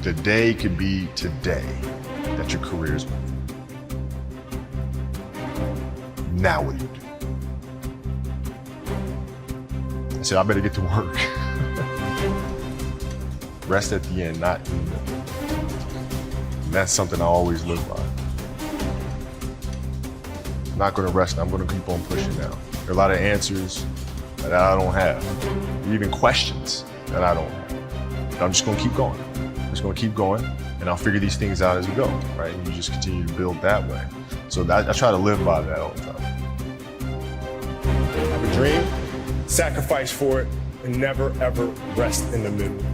The day could be today that your career is over. Now what do you do? I said, I better get to work. Rest at the end, not in the middle. And that's something I always live by. I'm not gonna rest, I'm gonna keep on pushing now. There are a lot of answers that I don't have, even questions that I don't have. But I'm just gonna keep going. I'm just gonna keep going, and I'll figure these things out as we go, right? And you just continue to build that way. So I try to live by that all the time. Have a dream, sacrifice for it, and never ever rest in the middle.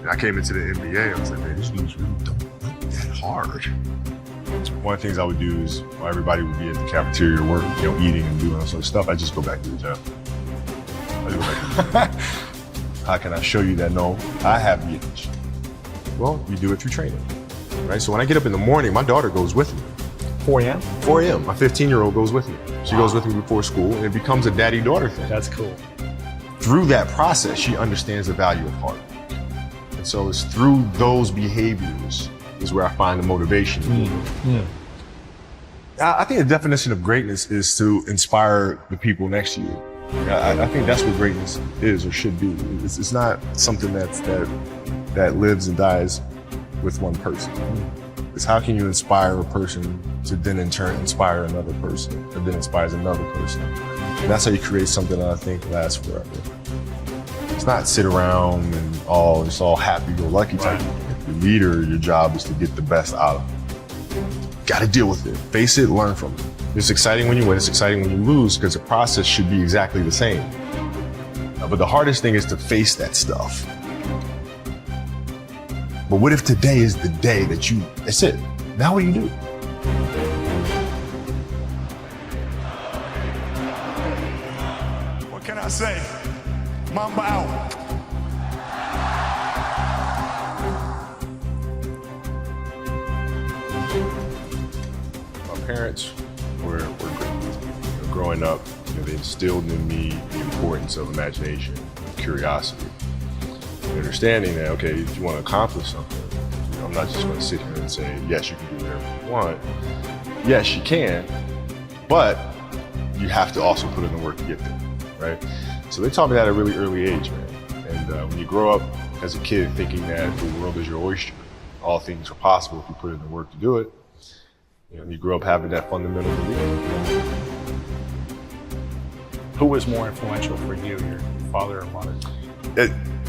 I came into the NBA, I was like, man, these dudes really don't work that hard. So one of the things I would do is, while everybody would be at the cafeteria or work, eating and doing all sorts of stuff, I just go back to the gym. How can I show you that, no, I have the itch? Well, you do it through training, right? So when I get up in the morning, my daughter goes with me. 4 a.m.? 4 a.m. My 15-year-old goes with me. She goes with me before school, and it becomes a daddy-daughter thing. That's cool. Through that process, she understands the value of hard work. And so it's through those behaviors is where I find the motivation. I think the definition of greatness is to inspire the people next to you. I think that's what greatness is or should be. It's not something that lives and dies with one person. It's how can you inspire a person to then in turn inspire another person, that then inspires another person. And that's how you create something that I think lasts forever. It's not sit around and it's all happy-go-lucky type. If you're a leader, your job is to get the best out of it. Got to deal with it, face it, learn from it. It's exciting when you win, it's exciting when you lose, because the process should be exactly the same. But the hardest thing is to face that stuff. But what if today is the day that's it? Now what do you do? What can I say? MAMBA out. My parents were great. Growing up, they instilled in me the importance of imagination, curiosity, and understanding that, okay, if you want to accomplish something, I'm not just going to sit here and say, yes, you can do whatever you want. Yes, you can, but you have to also put in the work to get there, right? So they taught me that at a really early age, man. And when you grow up as a kid thinking that the world is your oyster, all things are possible if you put in the work to do it, you grow up having that fundamental belief. Who was more influential for you, your father or mother?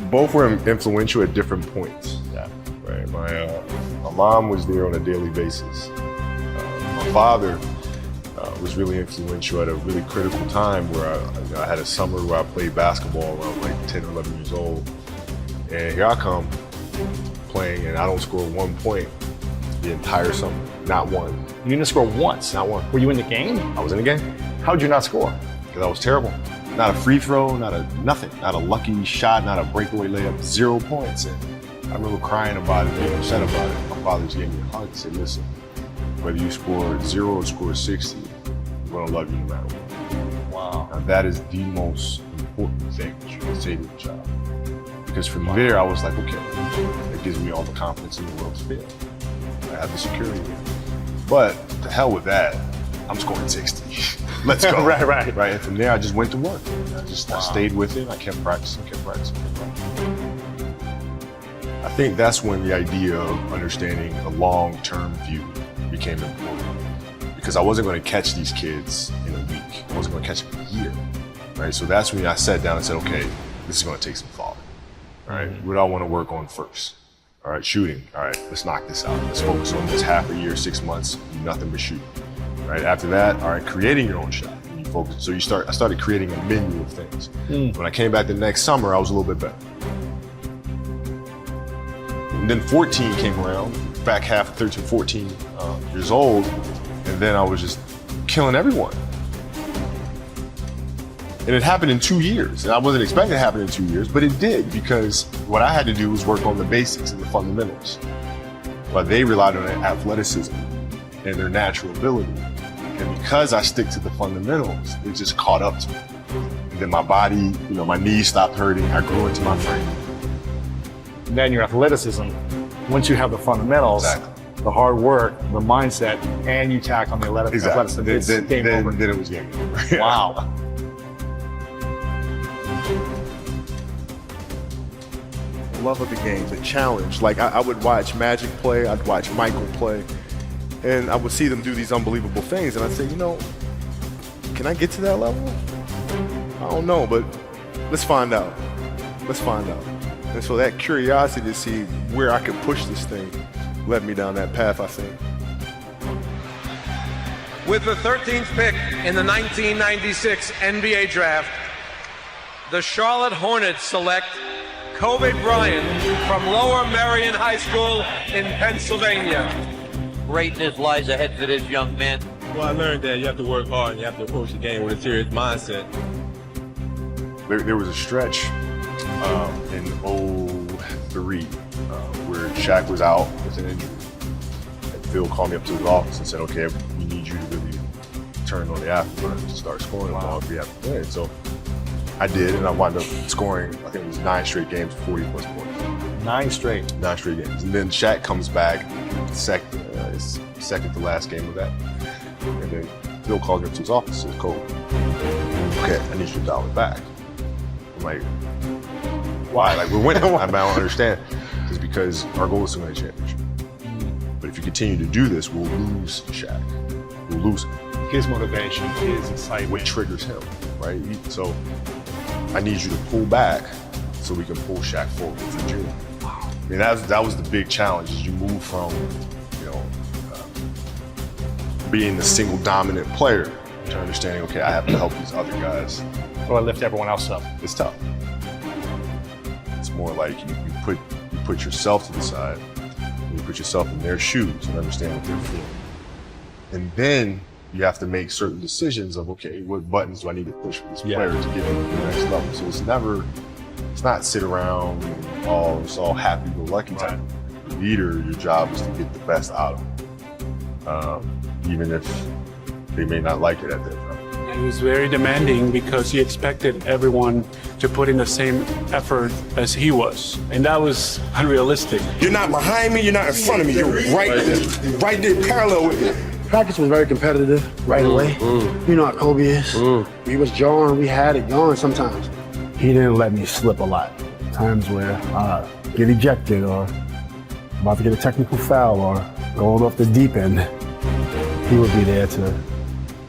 Both were influential at different points. Yeah. Right. My mom was there on a daily basis. My father was really influential at a really critical time where I had a summer where I played basketball when I was like 10 or 11 years old. And here I come playing and I don't score 1 point the entire summer. Not one. You didn't score once? Not one. Were you in the game? I was in the game. How'd you not score? Because I was terrible. Not a free throw, nothing. Not a lucky shot, not a breakaway layup, 0 points. And I remember crying about it, being upset about it. My father just gave me a hug and said, listen, whether you score 0 or score 60, we're gonna love you no matter what. Wow. Now that is the most important thing that you can say to a child. Because from there, I was like, okay, that gives me all the confidence in the world to fail. I have the security there. But to hell with that, I'm scoring 60. Let's go. Right. And from there, I just went to work. I stayed with it. I kept practicing. I think that's when the idea of understanding a long-term view became important. Because I wasn't going to catch these kids in a week. I wasn't going to catch them in a year. Right? So that's when I sat down and said, okay, this is going to take some thought. All right, what do I want to work on first? All right, shooting. All right, let's knock this out. Let's focus on this half a year, 6 months, nothing but shooting. Right after that, all right, creating your own shot. And you focus. So I started creating a menu of things. When I came back the next summer, I was a little bit better. And then 14 came around, back half of 13, 14 years old, and then I was just killing everyone. And it happened in 2 years. And I wasn't expecting it to happen in 2 years, but it did, because what I had to do was work on the basics and the fundamentals. While they relied on their athleticism and their natural ability. And because I stick to the fundamentals, it just caught up to me. And then my body, my knees stopped hurting. I grew into my frame. And then your athleticism, once you have the fundamentals, the hard work, the mindset, and you tack on the athleticism, it's game over. Then it was game over. Wow. Love of the game, the challenge. Like I would watch Magic play, I'd watch Michael play, and I would see them do these unbelievable things, and I'd say, you know, can I get to that level? I don't know, but let's find out. Let's find out. And so that curiosity to see where I could push this thing led me down that path, I think. With the 13th pick in the 1996 NBA Draft, the Charlotte Hornets select Kobe Bryant from Lower Merion High School in Pennsylvania. Greatness lies ahead for this young man. Well, I learned that you have to work hard and you have to approach the game with a serious mindset. There was a stretch in 03 where Shaq was out with an injury. And Phil called me up to his office and said, okay, we need you to really turn on the afterburner to start scoring the ball if we have to play. So I did, and I wound up scoring, I think it was 9 straight games, 40 plus points. 9 straight. 9 straight games. And then Shaq comes back, second to last game of that. And then Phil called me up to his office and said, Cole, okay, I need you to dial it back. I'm like, why? Like, we're winning. I don't understand. It's because our goal is to win a championship. But if you continue to do this, we'll lose Shaq. We'll lose him. His motivation, his excitement. What triggers him, right? So I need you to pull back so we can pull Shaq forward for June. I mean, that was the big challenge, is you move from, you know, being the single dominant player to understanding, okay, I have to help these other guys. Or lift everyone else up. It's tough. It's more like you put yourself to the side, and you put yourself in their shoes and understand what they're feeling. And then you have to make certain decisions of, okay, what buttons do I need to push for this player to get to the next level? So it's not sit around and it's all happy-go-lucky type. The leader, your job is to get the best out of them, even if they may not like it at that time. It was very demanding because he expected everyone to put in the same effort as he was. And that was unrealistic. You're not behind me, you're not in front of me, you're right there, parallel with me. Practice was very competitive right away. You know how Kobe is. We was jawing, we had it going sometimes. He didn't let me slip a lot. Times where get ejected or about to get a technical foul or going off the deep end. He would be there to,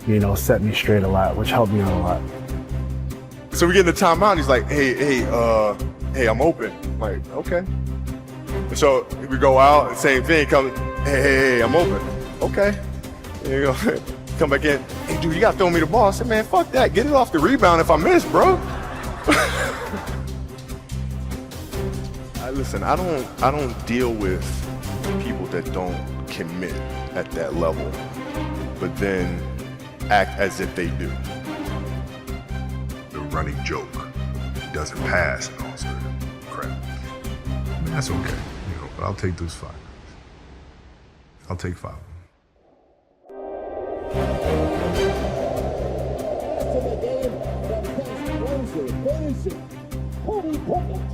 you know, set me straight a lot, which helped me out a lot. So we get in the timeout, he's like, hey, I'm open. I'm like, okay. And so we go out, the same thing, comes, hey, I'm open. Okay. There you go. Come back in, hey dude, you gotta throw me the ball. I said, man, fuck that. Get it off the rebound if I miss, bro. Listen, I don't deal with people that don't commit at that level, but then act as if they do. The running joke doesn't pass and all sort of crap. I mean, that's okay, you know, but I'll take those 5. I'll take 5. To the game that comes closer, finishing. Kobe Bryant.